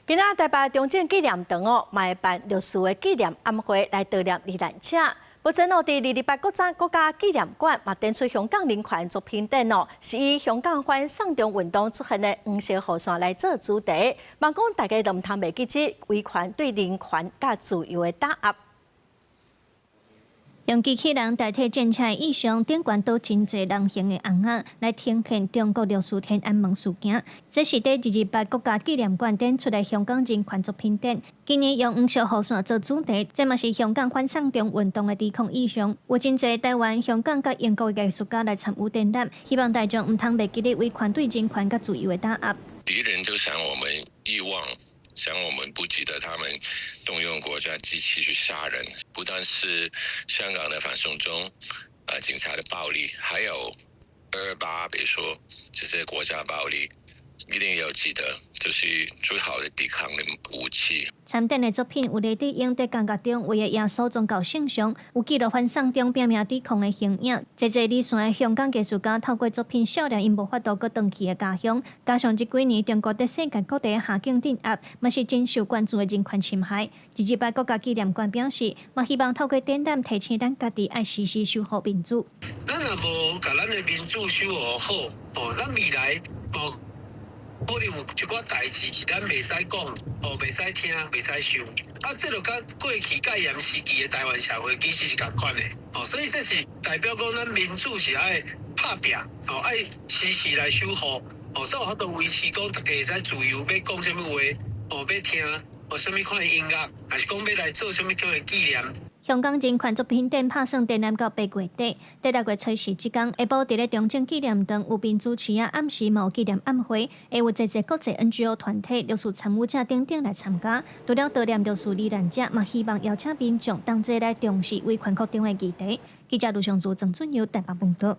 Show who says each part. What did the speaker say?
Speaker 1: 今仔台北中正紀念堂哦，嘛會辦烈士的紀念暗會來悼念罹難者。目前哦，佇228國家紀念館嘛展出香港人權作品展哦，是以香港反送中運動出現的黃色雨傘來做主題，嘛講大家都唔通袂記起維權對人權甲自由的打壓。用機器人代替戰車的意象，展館都真濟人形的紅仔來呈現中國烈士天安門事件。這是在228國家紀念館展出的香港人權作品展。今年用黃色雨傘做主題，這嘛是香港反送中運動的抵抗意象。有真濟台灣、香港甲英國的藝術家來參與展覽，希望大眾唔通袂記咧維權對人權甲自由的打壓。
Speaker 2: 敵人就想我們遺忘。想我們不記得他們動用國家機器去殺人，不但是香港的反送中，警察的暴力，還有228，比如說這些國家暴力，一定要記得，就是最好的抵抗的武器。
Speaker 1: 參展的作品有李德英在監獄中為了耶穌宗教聖像，有記錄反送中拼命抵抗的形影。這離線的香港藝術家透過作品笑臉因無法度擱回去的家鄉，加上這幾年中國在世界各地的下境鎮壓，嘛是真受關注的人權侵害。228國家紀念館表示，嘛希望透過展覽提醒咱家己愛時時守護民主。
Speaker 3: 咱若無把咱的民主守護好，咱未來可能有一寡代志是咱袂使講，袂使聽，袂使想。這就甲過去戒嚴時期的台灣社會其實是共款的。所以這是代表講咱民主是愛拍拼，愛時時來守護，才有法度維持講大家會使自由，要講什麼話，要聽什麼款的音樂，還是講要來做什麼樣的紀念。
Speaker 1: 香港人權作品展拍算展覽到8月底，第6月初4這天下晡，佇咧中正紀念堂有邊主持暗時嘛有紀念暗會，會有濟國際 NGO 團體、烈士參與者等等來參加。除了悼念烈士罹難者，嘛希望邀請民眾同齊來重視維權擴張的議題。記者盧尚珠、鄭俊佑台北報道。